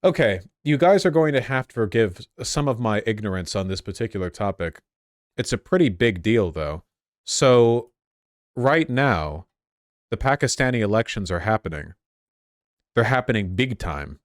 Okay, you guys are going to have to forgive some of my ignorance on this particular topic. It's a pretty big deal, though. So, right now, the Pakistani elections are happening. They're happening big time.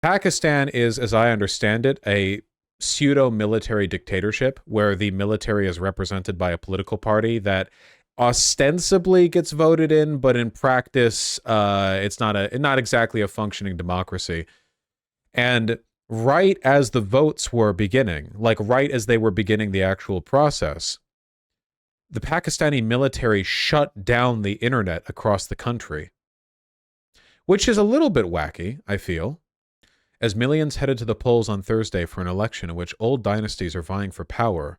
Pakistan is, as I understand it, a pseudo military dictatorship where the military is represented by a political party that ostensibly gets voted in, but in practice, it's not exactly a functioning democracy. And right as the votes were beginning, like right as they were beginning the actual process, the Pakistani military shut down the internet across the country, which is a little bit wacky, I feel, as millions headed to the polls on Thursday for an election in which old dynasties are vying for power,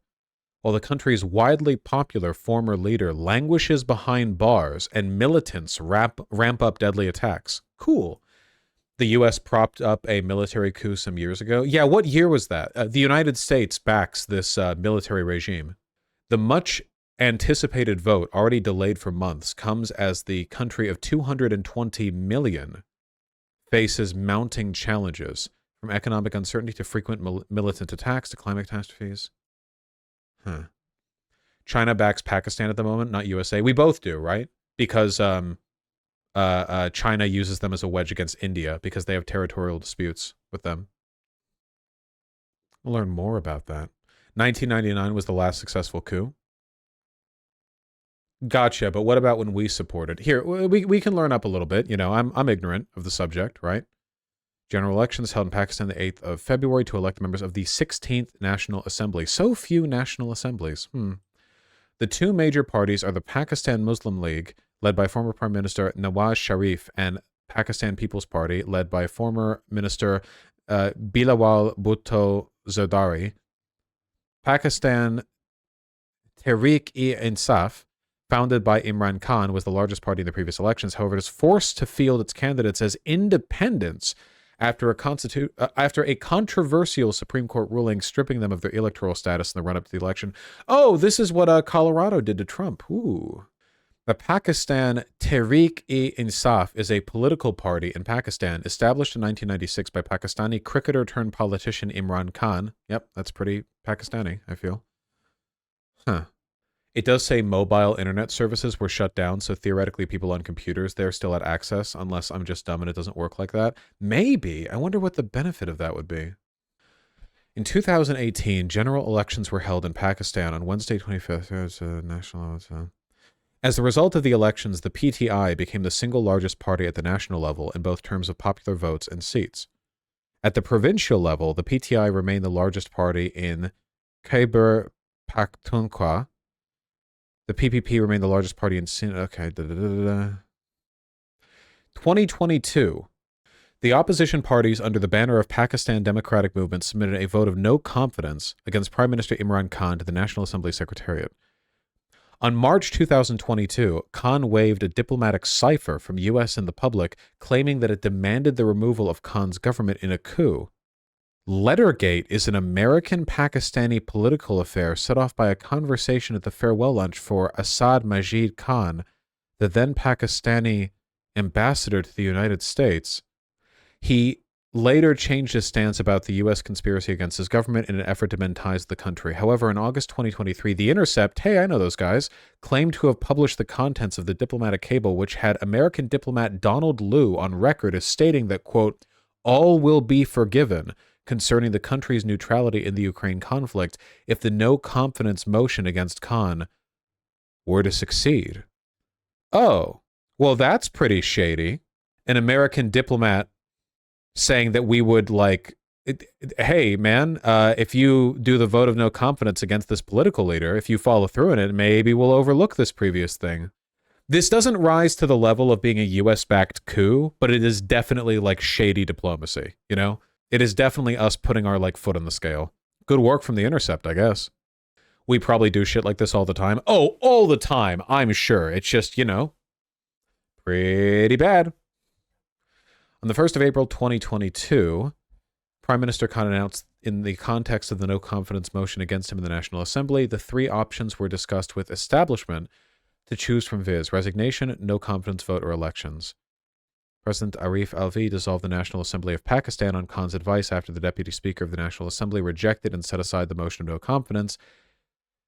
while the country's widely popular former leader languishes behind bars and militants ramp up deadly attacks. Cool. The U.S. propped up a military coup some years ago. Yeah, what year was that? The United States backs this military regime. The much anticipated vote, already delayed for months, comes as the country of 220 million faces mounting challenges, from economic uncertainty to frequent militant attacks to climate catastrophes. Huh. China backs Pakistan at the moment, not USA. We both do, right? Because China uses them as a wedge against India because they have territorial disputes with them. We'll learn more about that. 1999 was the last successful coup. Gotcha, but what about when we supported? Here, we can learn up a little bit. You know, I'm ignorant of the subject, right? General elections held in Pakistan the 8th of February to elect members of the 16th National Assembly. So few national assemblies. The two major parties are the Pakistan Muslim League, led by former Prime Minister Nawaz Sharif, and Pakistan People's Party, led by former Minister Bilawal Bhutto Zardari. Pakistan Tehreek-e-Insaf, founded by Imran Khan, was the largest party in the previous elections. However, it is forced to field its candidates as independents after a controversial Supreme Court ruling stripping them of their electoral status in the run-up to the election. Oh, this is what Colorado did to Trump. Ooh. The Pakistan Tehreek-e-Insaf is a political party in Pakistan established in 1996 by Pakistani cricketer-turned-politician Imran Khan. Yep, that's pretty Pakistani, I feel. Huh. It does say mobile internet services were shut down, so theoretically people on computers there still had access, unless I'm just dumb and it doesn't work like that. Maybe. I wonder what the benefit of that would be. In 2018, general elections were held in Pakistan on Wednesday, 25th. As a result of the elections, the PTI became the single largest party at the national level in both terms of popular votes and seats. At the provincial level, the PTI remained the largest party in Khyber Pakhtunkhwa. The PPP remained the largest party in... Okay. 2022. The opposition parties under the banner of Pakistan Democratic Movement submitted a vote of no confidence against Prime Minister Imran Khan to the National Assembly Secretariat. On March 2022, Khan waved a diplomatic cipher from U.S. and the public, claiming that it demanded the removal of Khan's government in a coup. Lettergate is an American-Pakistani political affair set off by a conversation at the farewell lunch for Asad Majid Khan, the then Pakistani ambassador to the United States. He later changed his stance about the U.S. conspiracy against his government in an effort to mend ties with the country. However, in August 2023, The Intercept, hey, I know those guys, claimed to have published the contents of the diplomatic cable, which had American diplomat Donald Liu on record as stating that, quote, all will be forgiven concerning the country's neutrality in the Ukraine conflict if the no-confidence motion against Khan were to succeed. Oh, well, that's pretty shady. An American diplomat saying that we would, like, hey, man, if you do the vote of no confidence against this political leader, if you follow through in it, maybe we'll overlook this previous thing. This doesn't rise to the level of being a U.S.-backed coup, but it is definitely, like, shady diplomacy, you know? It is definitely us putting our, like, foot on the scale. Good work from The Intercept, I guess. We probably do shit like this all the time. Oh, all the time, I'm sure. It's just, you know, pretty bad. On the 1st of April 2022, Prime Minister Khan announced in the context of the no confidence motion against him in the National Assembly, the three options were discussed with establishment to choose from, viz. Resignation, no confidence vote, or elections. President Arif Alvi dissolved the National Assembly of Pakistan on Khan's advice after the Deputy Speaker of the National Assembly rejected and set aside the motion of no confidence.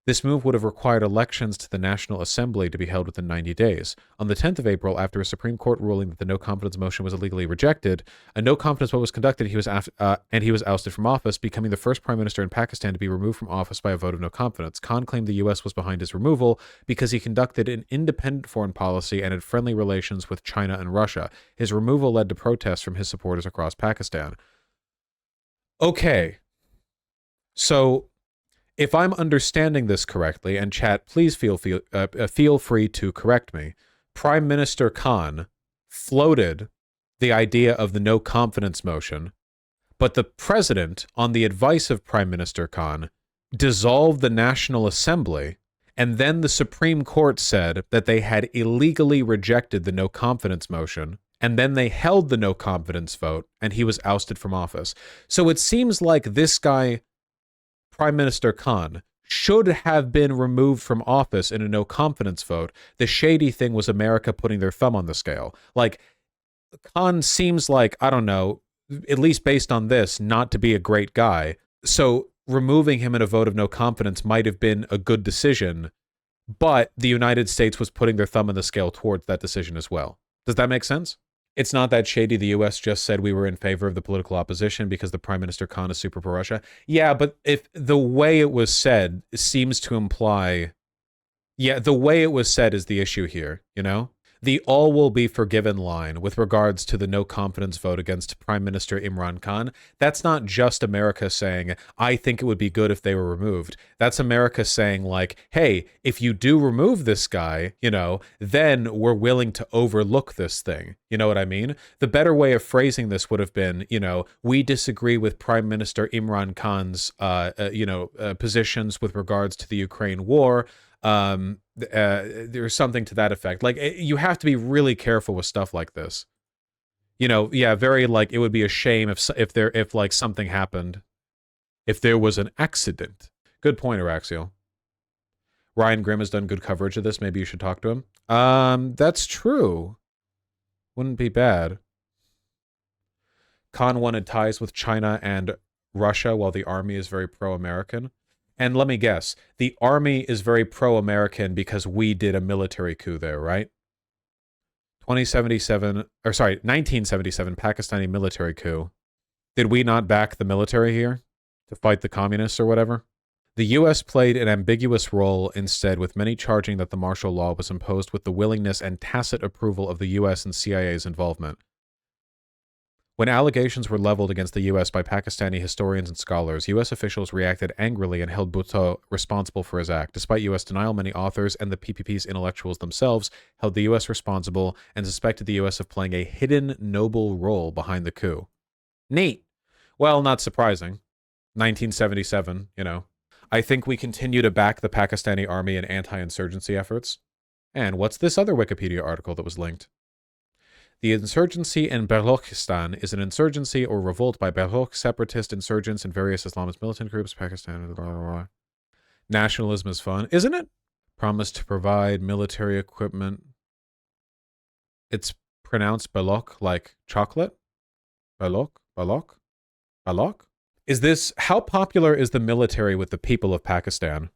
This move would have required elections to the National Assembly to be held within 90 days. On the 10th of April, after a Supreme Court ruling that the no-confidence motion was illegally rejected, a no-confidence vote was conducted and he was ousted from office, becoming the first prime minister in Pakistan to be removed from office by a vote of no confidence. Khan claimed the U.S. was behind his removal because he conducted an independent foreign policy and had friendly relations with China and Russia. His removal led to protests from his supporters across Pakistan. Okay. So, if I'm understanding this correctly, and chat, please feel free to correct me, Prime Minister Khan floated the idea of the no confidence motion, but the president, on the advice of Prime Minister Khan, dissolved the National Assembly, and then the Supreme Court said that they had illegally rejected the no confidence motion, and then they held the no confidence vote, and he was ousted from office. So it seems like this guy, Prime Minister Khan, should have been removed from office in a no confidence vote. The shady thing was America putting their thumb on the scale. Like, Khan seems like, I don't know, at least based on this, not to be a great guy. So removing him in a vote of no confidence might have been a good decision, but the United States was putting their thumb on the scale towards that decision as well. Does that make sense? It's not that shady. The U.S. just said we were in favor of the political opposition because the Prime Minister Khan is super pro-Russia. Yeah, but if the way it was said seems to imply... Yeah, the way it was said is the issue here, you know? The all will be forgiven line with regards to the no confidence vote against Prime Minister Imran Khan, that's not just America saying, I think it would be good if they were removed. That's America saying, like, hey, if you do remove this guy, you know, then we're willing to overlook this thing. You know what I mean? The better way of phrasing this would have been, you know, we disagree with Prime Minister Imran Khan's, positions with regards to the Ukraine war. There's something to that effect. Like, you have to be really careful with stuff like this. You know, yeah, very, like, it would be a shame if like something happened, if there was an accident. Good point, Araxial. Ryan Grimm has done good coverage of this. Maybe you should talk to him. That's true. Wouldn't be bad. Khan wanted ties with China and Russia while the army is very pro-American. And let me guess, the army is very pro-American because we did a military coup there, right? 1977 Pakistani military coup. Did we not back the military here to fight the communists or whatever? The U.S. played an ambiguous role instead, with many charging that the martial law was imposed with the willingness and tacit approval of the U.S. and CIA's involvement. When allegations were leveled against the U.S. by Pakistani historians and scholars, U.S. officials reacted angrily and held Bhutto responsible for his act. Despite U.S. denial, many authors and the PPP's intellectuals themselves held the U.S. responsible and suspected the U.S. of playing a hidden, noble role behind the coup. Neat. Well, not surprising. 1977, you know. I think we continue to back the Pakistani army in anti-insurgency efforts. And what's this other Wikipedia article that was linked? The insurgency in Balochistan is an insurgency or revolt by Baloch separatist insurgents and various Islamist militant groups. Pakistan. Blah, blah, blah. Nationalism is fun, isn't it? Promised to provide military equipment. It's pronounced Baloch like chocolate. Baloch? Baloch? Baloch? Is this... How popular is the military with the people of Pakistan?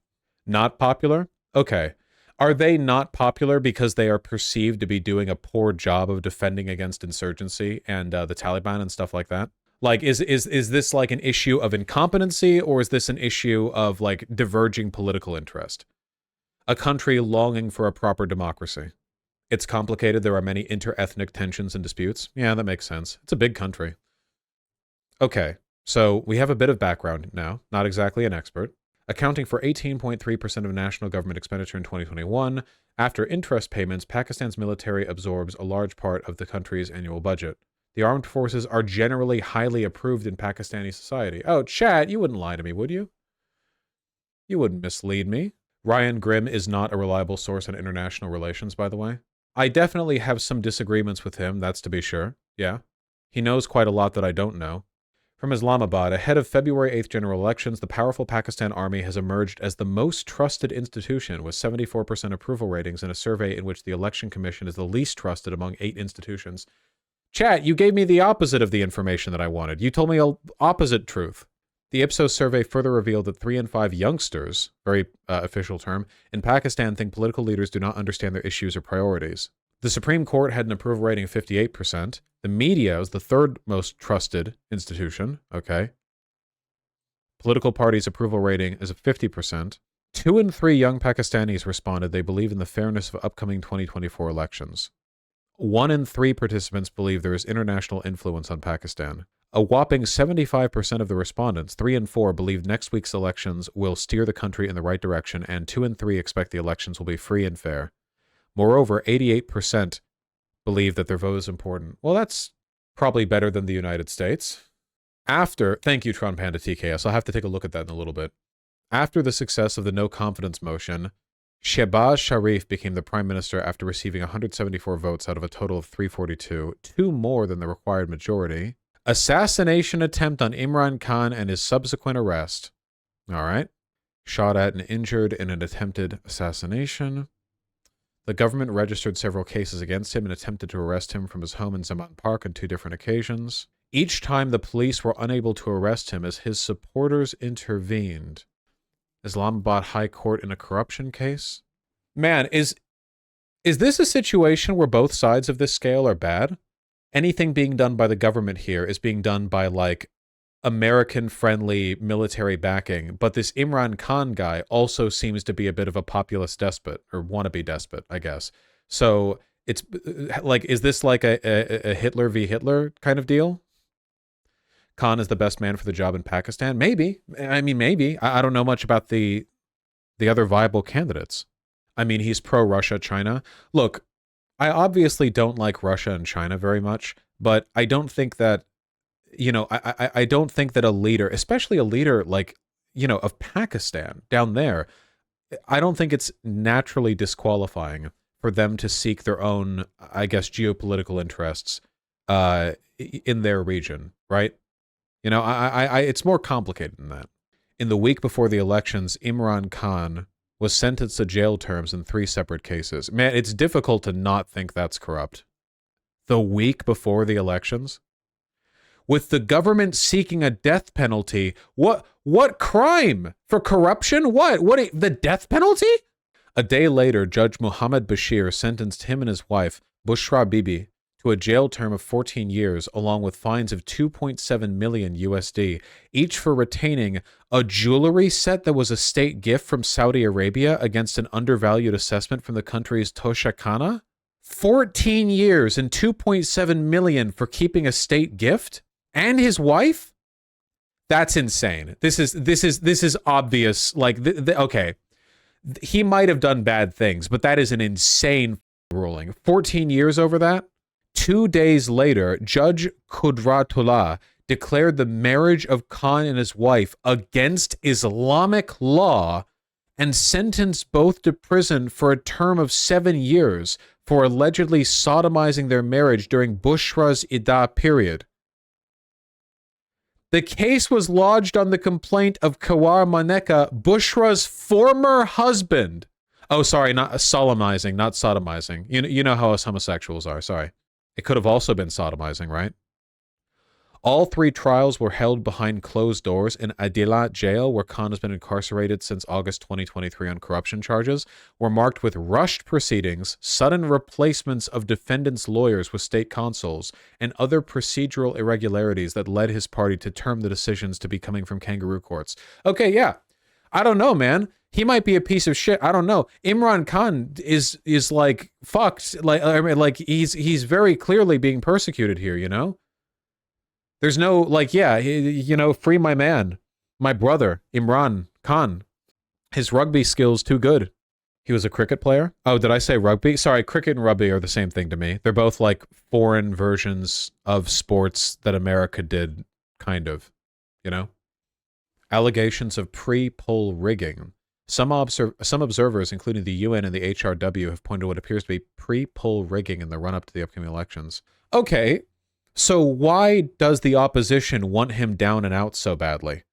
Not popular? Okay. Are they not popular because they are perceived to be doing a poor job of defending against insurgency and the Taliban and stuff like that? Like, is this like an issue of incompetency, or is this an issue of like diverging political interest? A country longing for a proper democracy. It's complicated. There are many inter-ethnic tensions and disputes. Yeah, that makes sense. It's a big country. Okay, so we have a bit of background now. Not exactly an expert. Accounting for 18.3% of national government expenditure in 2021, after interest payments, Pakistan's military absorbs a large part of the country's annual budget. The armed forces are generally highly approved in Pakistani society. Oh, chat, you wouldn't lie to me, would you? You wouldn't mislead me. Ryan Grimm is not a reliable source on international relations, by the way. I definitely have some disagreements with him, that's to be sure. Yeah. He knows quite a lot that I don't know. From Islamabad, ahead of February 8th general elections, the powerful Pakistan Army has emerged as the most trusted institution, with 74% approval ratings in a survey in which the Election Commission is the least trusted among 8 institutions. Chat, you gave me the opposite of the information that I wanted. You told me an opposite truth. The Ipsos survey further revealed that 3 in 5 youngsters, very official term, in Pakistan think political leaders do not understand their issues or priorities. The Supreme Court had an approval rating of 58%. The media is the third most trusted institution, okay? Political parties' approval rating is 50%. 2 in 3 young Pakistanis responded they believe in the fairness of upcoming 2024 elections. 1 in 3 participants believe there is international influence on Pakistan. A whopping 75% of the respondents, 3 in 4, believe next week's elections will steer the country in the right direction, and 2 in 3 expect the elections will be free and fair. Moreover, 88% believe that their vote is important. Well, that's probably better than the United States. Thank you, Tron Panda TKS. I'll have to take a look at that in a little bit. After the success of the no confidence motion, Shehbaz Sharif became the prime minister after receiving 174 votes out of a total of 342, 2 more than the required majority. Assassination attempt on Imran Khan and his subsequent arrest. All right. Shot at and injured in an attempted assassination. The government registered several cases against him and attempted to arrest him from his home in Zaman Park on 2 different occasions. Each time the police were unable to arrest him as his supporters intervened. Islamabad High Court in a corruption case. Man, is this a situation where both sides of this scale are bad? Anything being done by the government here is being done by, like, American-friendly military backing, but this Imran Khan guy also seems to be a bit of a populist despot, or wannabe despot, I guess. So, it's, like, is this like a Hitler v. Hitler kind of deal? Khan is the best man for the job in Pakistan? Maybe. I mean, maybe. I don't know much about the other viable candidates. I mean, he's pro-Russia, China. Look, I obviously don't like Russia and China very much, but I don't think that, you know, I don't think that a leader, especially a leader like, you know, of Pakistan down there, I don't think it's naturally disqualifying for them to seek their own, I guess, geopolitical interests in their region, right? You know, it's more complicated than that. In the week before the elections, Imran Khan was sentenced to jail terms in 3 separate cases. Man, it's difficult to not think that's corrupt. The week before the elections? With the government seeking a death penalty, what crime? For corruption? What, the death penalty? A day later, Judge Muhammad Bashir sentenced him and his wife, Bushra Bibi, to a jail term of 14 years, along with fines of 2.7 million USD, each for retaining a jewelry set that was a state gift from Saudi Arabia against an undervalued assessment from the country's Toshakhana? 14 years and 2.7 million for keeping a state gift? And his wife? That's insane. This is obvious. Like, okay, he might have done bad things, but that is an insane ruling. 14 years over that? 2 days later, Judge Qudratullah declared the marriage of Khan and his wife against Islamic law and sentenced both to prison for a term of 7 years for allegedly sodomizing their marriage during Bushra's Iddah period. The case was lodged on the complaint of Kawar Maneka, Bushra's former husband. Oh, sorry, not sodomizing, not sodomizing. You know how us homosexuals are, sorry. It could have also been sodomizing, right? All 3 trials were held behind closed doors in Adilat jail, where Khan has been incarcerated since August 2023 on corruption charges, were marked with rushed proceedings, sudden replacements of defendants' lawyers with state consuls, and other procedural irregularities that led his party to term the decisions to be coming from kangaroo courts. Okay, yeah. I don't know, man. He might be a piece of shit. I don't know. Imran Khan is like fucked. Like, I mean, like he's very clearly being persecuted here, you know? There's no, like, yeah, you know, free my man, my brother, Imran Khan. His rugby skills too good. He was a cricket player. Oh, did I say rugby? Sorry, cricket and rugby are the same thing to me. They're both like foreign versions of sports that America did, kind of, you know? Allegations of pre-poll rigging. Some observers, including the UN and the HRW, have pointed to what appears to be pre-poll rigging in the run-up to the upcoming elections. Okay, So why does the opposition want him down and out so badly?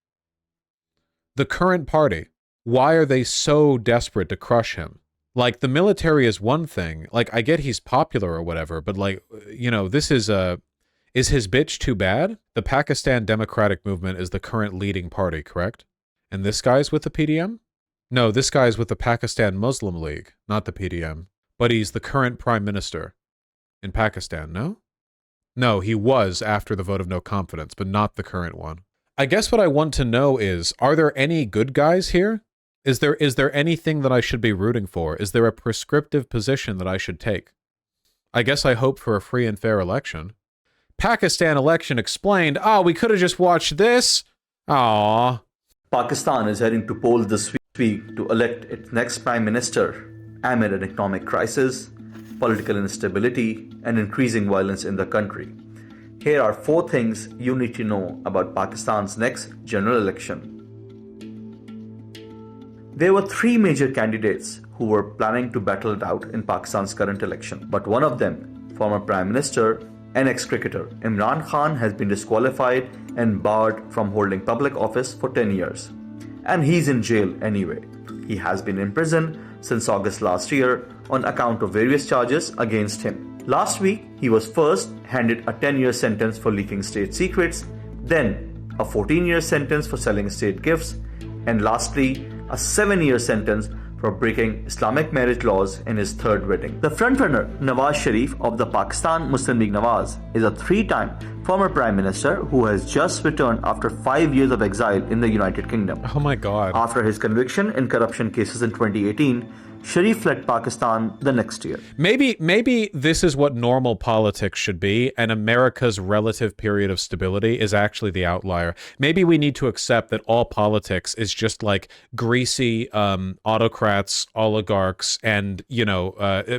The current party, why are they so desperate to crush him? Like, the military is one thing. Like, I get he's popular or whatever, but like, this is his bitch too bad? The Pakistan Democratic Movement is the current leading party, correct? And this guy's with the PDM? No, this guy's with the Pakistan Muslim League, not the PDM. But he's the current prime minister in Pakistan, no? No, he was after the vote of no confidence, but not the current one. I guess what I want to know is, are there any good guys here? Is there anything that I should be rooting for? Is there a prescriptive position that I should take? I guess I hope for a free and fair election. Pakistan election explained. Oh, we could have just watched this. Aww. Pakistan is heading to polls this week to elect its next prime minister amid an economic crisis, political instability, and increasing violence in the country. Here are 4 things you need to know about Pakistan's next general election. There were 3 major candidates who were planning to battle it out in Pakistan's current election, but one of them, former Prime Minister and ex-cricketer Imran Khan, has been disqualified and barred from holding public office for 10 years. And he's in jail anyway. He has been in prison since August last year on account of various charges against him. Last week, he was first handed a 10-year sentence for leaking state secrets, then a 14-year sentence for selling state gifts, and lastly, a 7-year sentence for breaking Islamic marriage laws in his 3rd wedding. The frontrunner, Nawaz Sharif of the Pakistan Muslim League Nawaz, is a 3-time former Prime Minister who has just returned after 5 years of exile in the United Kingdom. Oh my God. After his conviction in corruption cases in 2018, Sharif fled Pakistan the next year. Maybe this is what normal politics should be, and America's relative period of stability is actually the outlier. Maybe we need to accept that all politics is just like greasy autocrats, oligarchs, and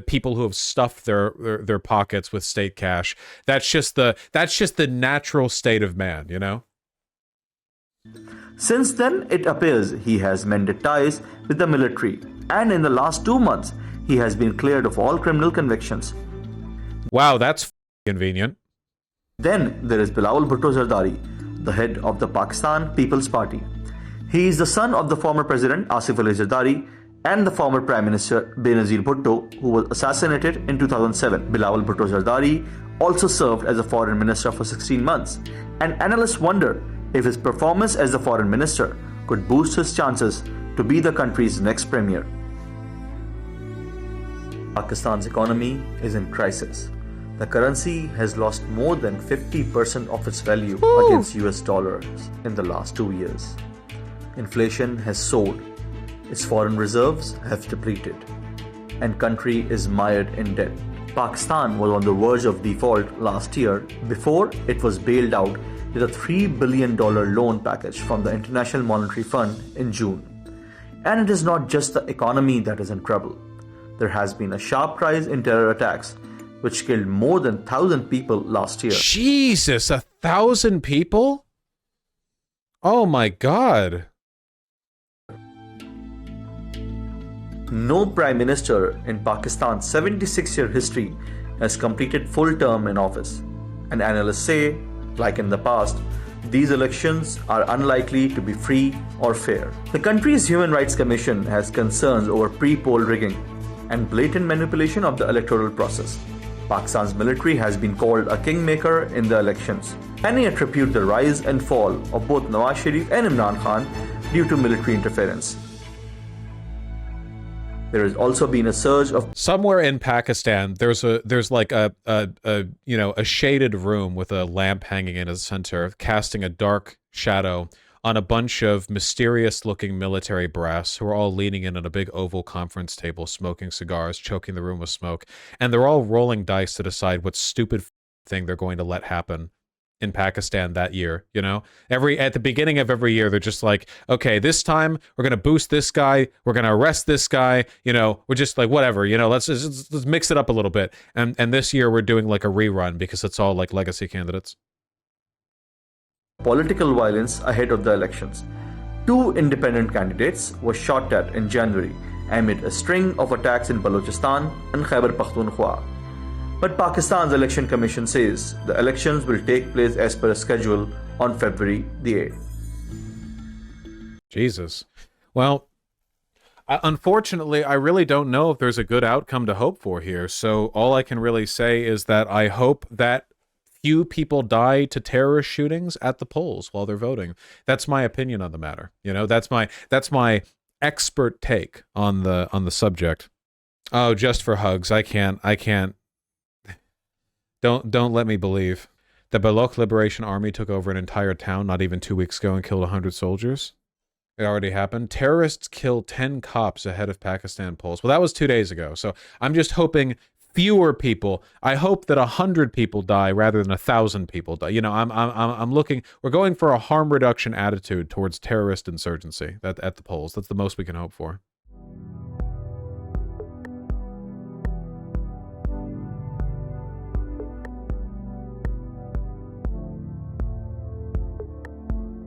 people who have stuffed their pockets with state cash. That's just the natural state of man, you know? Since then, it appears he has mended ties with the military, and in the last 2 months, he has been cleared of all criminal convictions. Wow, that's convenient. Then there is Bilawal Bhutto Zardari, the head of the Pakistan People's Party. He is the son of the former President Asif Ali Zardari and the former Prime Minister Benazir Bhutto, who was assassinated in 2007. Bilawal Bhutto Zardari also served as a foreign minister for 16 months, and analysts wonder if his performance as the foreign minister could boost his chances to be the country's next premier. Pakistan's economy is in crisis. The currency has lost more than 50% of its value against US dollars in the last 2 years. Inflation has soared, its foreign reserves have depleted, and country is mired in debt. Pakistan was on the verge of default last year before it was bailed out with a $3 billion loan package from the International Monetary Fund in June. And it is not just the economy that is in trouble. There has been a sharp rise in terror attacks, which killed more than 1,000 people last year. Jesus, 1,000 people? Oh my God. No prime minister in Pakistan's 76-year history has completed full term in office. And analysts say, like in the past, these elections are unlikely to be free or fair. The country's Human Rights Commission has concerns over pre-poll rigging and blatant manipulation of the electoral process. Pakistan's military has been called a kingmaker in the elections. Many attribute the rise and fall of both Nawaz Sharif and Imran Khan due to military interference. There has also been a surge of somewhere in Pakistan. There's like a shaded room with a lamp hanging in its center, casting a dark shadow on a bunch of mysterious-looking military brass who are all leaning in on a big oval conference table, smoking cigars, choking the room with smoke, and they're all rolling dice to decide what stupid thing they're going to let happen in Pakistan that year, you know? At the beginning of every year, they're just like, okay, this time we're going to boost this guy, we're going to arrest this guy, we're just like, whatever, let's mix it up a little bit. And this year we're doing like a rerun because it's all like legacy candidates. Political violence ahead of the elections. 2 independent candidates were shot at in January amid a string of attacks in Balochistan and Khyber Pakhtunkhwa. But Pakistan's election commission says the elections will take place as per schedule on February the 8th. Jesus. Well, unfortunately, I really don't know if there's a good outcome to hope for here. So all I can really say is that I hope that few people die to terrorist shootings at the polls while they're voting. That's my opinion on the matter. You know, that's my expert take on the subject. Oh, just for hugs. I can't. Don't let me believe. The Baloch Liberation Army took over an entire town not even 2 weeks ago and killed 100 soldiers. It already happened. Terrorists killed 10 cops ahead of Pakistan polls. Well, that was 2 days ago. So I'm just hoping fewer people. I hope that 100 people die rather than 1,000 people die. You know, I'm looking. We're going for a harm reduction attitude towards terrorist insurgency at the polls. That's the most we can hope for.